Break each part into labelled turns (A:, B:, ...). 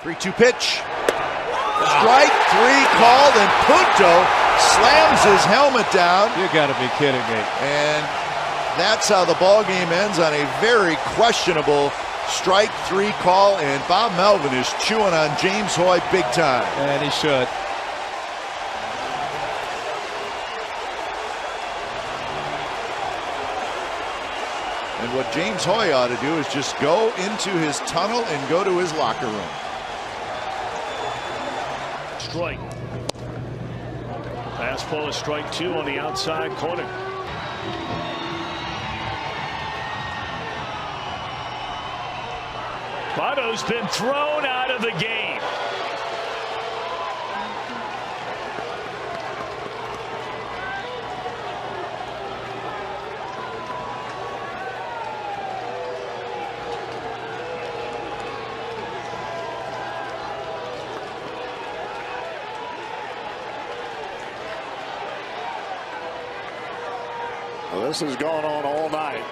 A: 3-2 pitch. Strike three called, and Punto slams his helmet down.
B: You got to be kidding me.
A: And that's how the ball game ends, on a very questionable strike three call. And Bob Melvin is chewing on James Hoy big time.
B: And he should.
A: And what James Hoy ought to do is just go into his tunnel and go to his locker room.
C: Strike. Fastball is strike two on the outside corner. Votto's been thrown out of the game.
D: Well, this has gone on all night,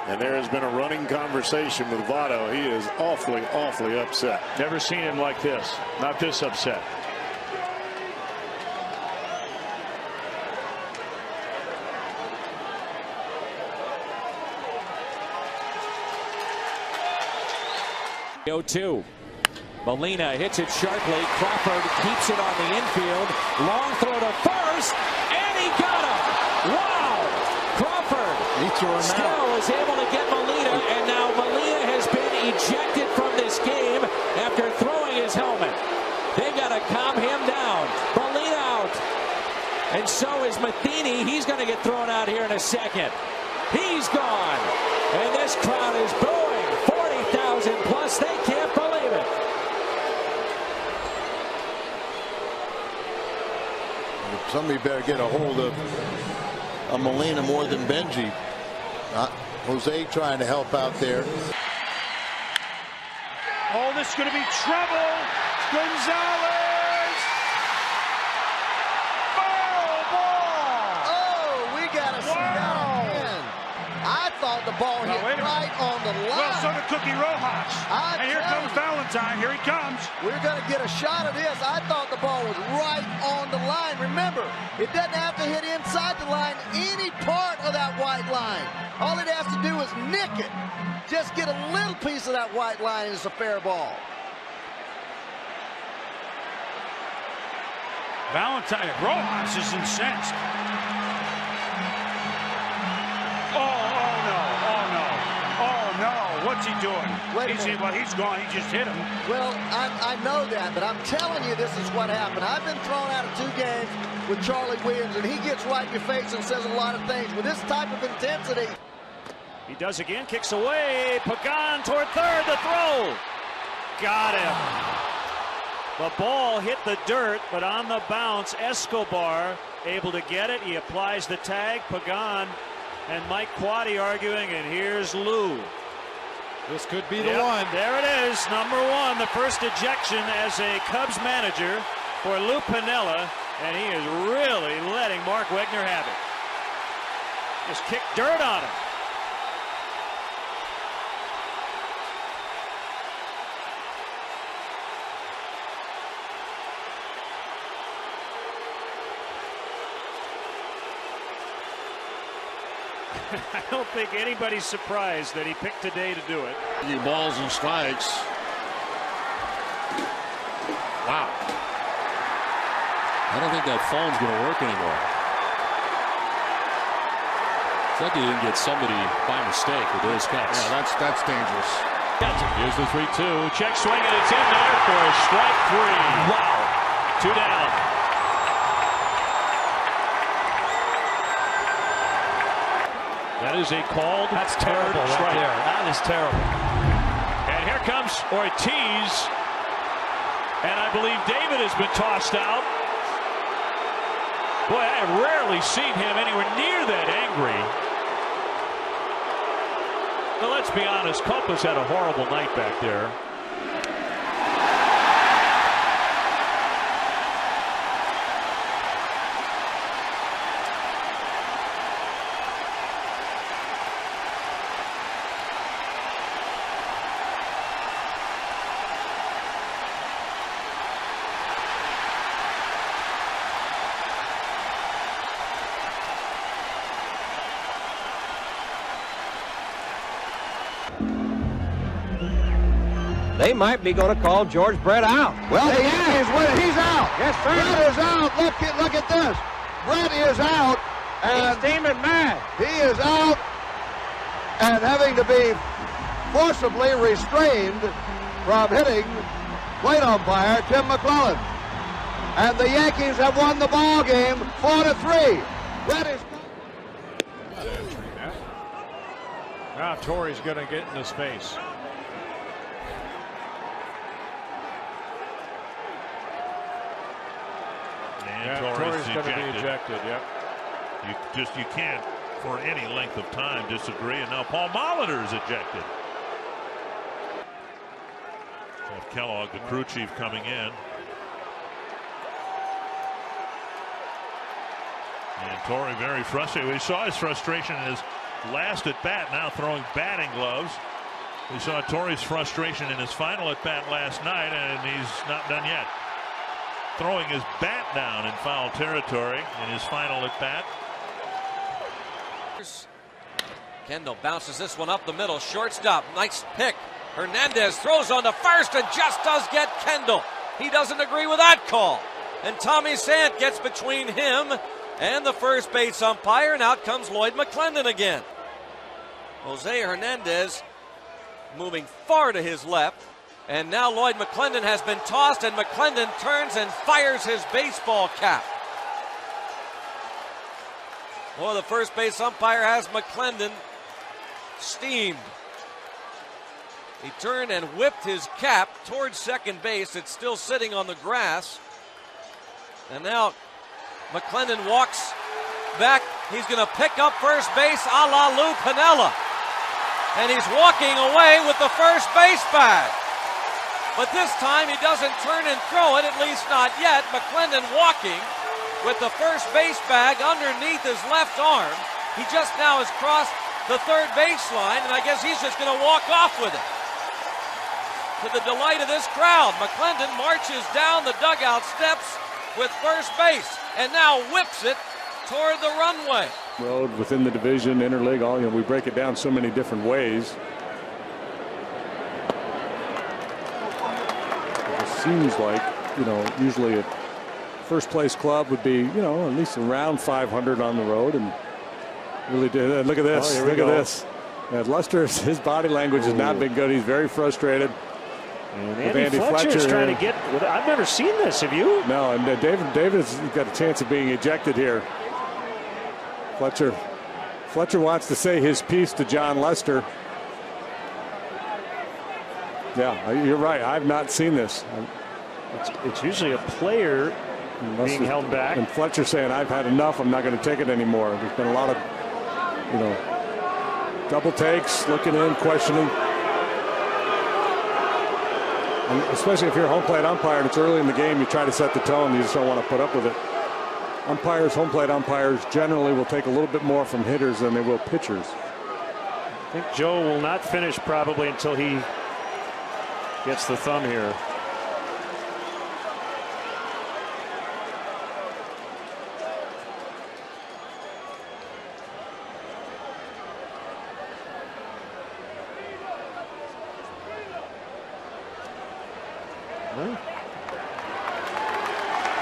D: and there has been a running conversation with Votto. He is awfully, awfully upset.
C: Never seen him like this. Not this upset.0-2.
E: Molina hits it sharply. Crawford keeps it on the infield. Long throw to first, and he got him. Wow! Crawford still is able to get Molina, and now Molina has been ejected from this game after throwing his helmet. They got to calm him down. Molina out, and so is Matheny. He's going to get thrown out here in a second. He's gone, and this crowd is booing. 40,000 plus. They can't believe it.
F: Somebody better get a hold of Molina more than Benji. Jose trying to help out there.
C: Oh, this is going to be trouble. Gonzalez. Foul ball.
G: Oh, we got to see that again. I thought the ball hit right on the line.
C: Well, so did Cookie Rojas. And here comes Valentine. Here he comes.
G: We're going to get a shot of this. I thought the ball was right on the line. Remember, it doesn't have to hit inside the line, any part of that white line. All it has to do is nick it. Just get a little piece of that white line, and it's a fair ball.
C: Valentine. Rojas is incensed. What's he doing? Well, he's gone. He just hit him.
G: Well, I know that, but I'm telling you, this is what happened. I've been thrown out of 2 games with Charlie Williams, and he gets right in your face and says a lot of things. With this type of intensity.
C: He does again. Kicks away. Pagan toward third. The throw. Got him. The ball hit the dirt, but on the bounce, Escobar able to get it. He applies the tag. Pagan and Mike Quaddy arguing, and here's Lou.
B: This could be the one.
C: There it is, number 1, the first ejection as a Cubs manager for Lou Piniella, and he is really letting Mark Wegner have it. Just kicked dirt on him. I don't think anybody's surprised that he picked today to do it.
D: Balls and strikes.
H: Wow. I don't think that phone's going to work anymore. It's like he didn't get somebody by mistake with those cuts.
D: Yeah, that's dangerous.
C: Here's the 3-2. Check swing, and it's in there for a strike 3. Wow. 2 down. That is a called. That's terrible right there. That is terrible. And here comes Ortiz. And I believe David has been tossed out. Boy, I have rarely seen him anywhere near that angry. Well, let's be honest. Copa's had a horrible night back there.
I: they might be going to call George Brett out.
J: Well, the Yankees win. He's out.
I: Yes, sir.
J: Brett is out. Look at this. Brett is out. And
I: he's steaming mad.
J: He is out and having to be forcibly restrained from hitting plate umpire Tim McClellan. And the Yankees have won the ball game 4-3. Brett is.
B: Now Torrey's going to get into space.
K: And
B: Torrey's going to be ejected. Yep.
K: You can't for any length of time disagree. And now Paul Molitor is ejected. Jeff Kellogg, the crew chief, coming in. And Torrey very frustrated. We saw his frustration in his last at bat, now throwing batting gloves. We saw Torrey's frustration in his final at bat last night, and he's not done yet. Throwing his bat down in foul territory in his final at bat.
E: Kendall bounces this one up the middle. Shortstop, nice pick. Hernandez throws on to first and just does get Kendall. He doesn't agree with that call. And Tommy Sant gets between him and the first base umpire, and out comes Lloyd McClendon again. Jose Hernandez moving far to his left, and now Lloyd McClendon has been tossed, and McClendon turns and fires his baseball cap. Well, the first base umpire has McClendon steamed. He turned and whipped his cap towards second base. It's still sitting on the grass. And now McClendon walks back. He's going to pick up first base a la Lou Piniella. And he's walking away with the first base bag. But this time he doesn't turn and throw it, at least not yet. McClendon walking with the first base bag underneath his left arm. He just now has crossed the third baseline, and I guess he's just going to walk off with it. To the delight of this crowd, McClendon marches down the dugout steps with first base, and now whips it toward the runway.
L: Road within the division, interleague, all, we break it down so many different ways. It seems like, usually a first place club would be, at least around 500 on the road, and really did. Look at this.
C: Oh,
L: look at this. Lester, his body language has not been good. He's very frustrated.
C: And Andy Fletcher's trying to get. I've never seen this. Have you?
L: No, and David's got a chance of being ejected here. Fletcher wants to say his piece to John Lester. Yeah, you're right. I've not seen this.
C: It's usually a player being held back.
L: And Fletcher saying, "I've had enough. I'm not going to take it anymore." There's been a lot of, double takes, looking in, questioning. And especially if you're a home plate umpire and it's early in the game, you try to set the tone. You just don't want to put up with it. Home plate umpires generally will take a little bit more from hitters than they will pitchers.
C: I think Joe will not finish probably until he gets the thumb here.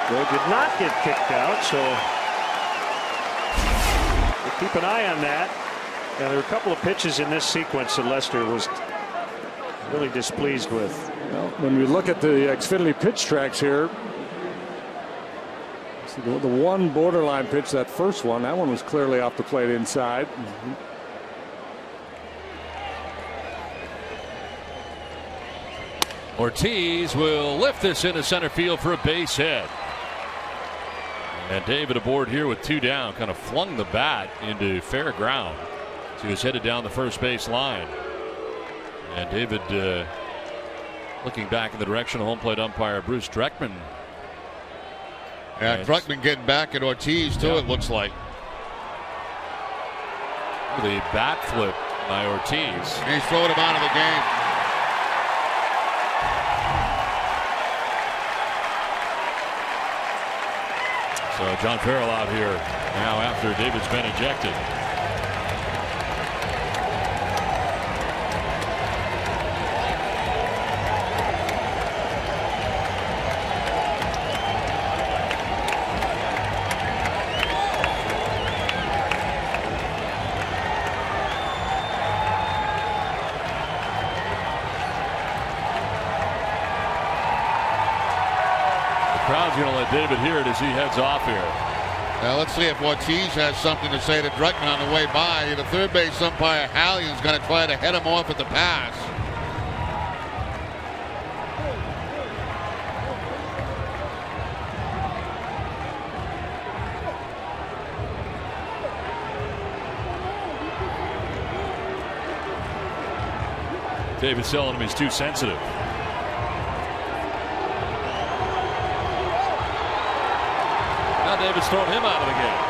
C: Joe did not get kicked out, so we'll keep an eye on that. Now, there were a couple of pitches in this sequence that Lester was really displeased with.
L: Well, when we look at the Xfinity pitch tracks here, see the one borderline pitch, that first one, that one was clearly off the plate inside.
H: Ortiz will lift this into center field for a base hit. And David aboard here with two down, kind of flung the bat into fair ground. So he was headed down the first base line. And David looking back in the direction of home plate umpire Bruce Dreckman.
F: Yeah, Dreckman getting back at Ortiz too, it looks like.
H: The bat flip by Ortiz.
F: And he's throwing him out of the game.
H: So John Farrell out here now after David's been ejected. Crowd's going to let David hear it as he heads off here.
F: Now let's see if Ortiz has something to say to Druckman on the way by. The third base umpire Hallion's going to try to head him off at the pass.
H: David's telling him he's too sensitive. Now David's throwing him out of the game.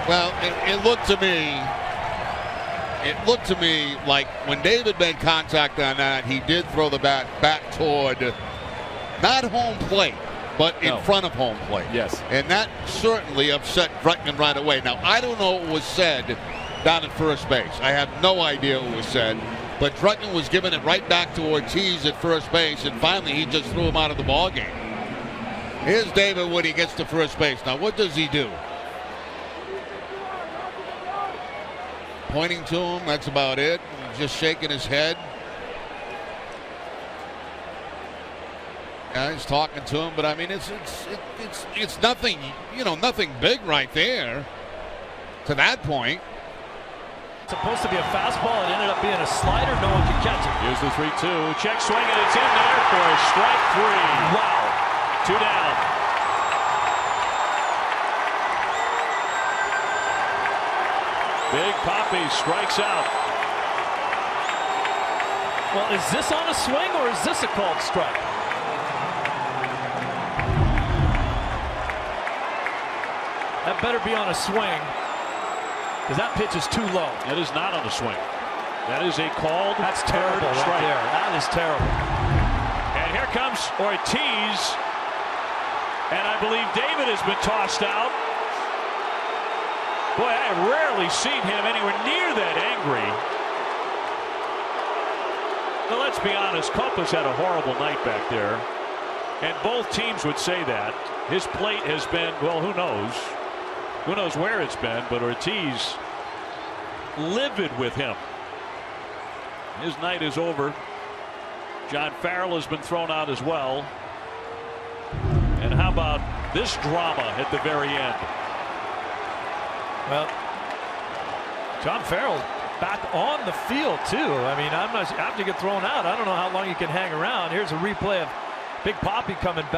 F: Well, it looked to me like when David made contact on that, he did throw the bat back toward not home plate, but in front of home plate.
H: Yes.
F: And that certainly upset Druckman right away. Now, I don't know what was said down at first base. I have no idea what was said. But Druckman was giving it right back to Ortiz at first base, and finally he just threw him out of the ballgame. Here's David when he gets to first base. Now, what does he do? Pointing to him, that's about it. Just shaking his head. Yeah, he's talking to him, but I mean, it's nothing, nothing big right there to that point.
C: Supposed to be a fastball. It ended up being a slider. No one could catch it.
B: Here's the 3-2. Check swing, and it's in there for a strike 3.
C: Wow.
B: 2 down. Big Papi strikes out.
C: Well, is this on a swing or is this a called strike? That better be on a swing, because that pitch is too low.
B: That is not on a swing. That is a called.
C: That's terrible right there. That is terrible.
B: And here comes Ortiz. And I believe David has been tossed out. Boy, I have rarely seen him anywhere near that angry. Now, let's be honest, Copa's had a horrible night back there. And both teams would say that. His plate has been, well, who knows? Who knows where it's been, but Ortiz livid with him. His night is over. John Farrell has been thrown out as well. And how about this drama at the very end?
C: Well, John Farrell back on the field too. I mean, I'm not after you get thrown out. I don't know how long you can hang around. Here's a replay of Big Papi coming back.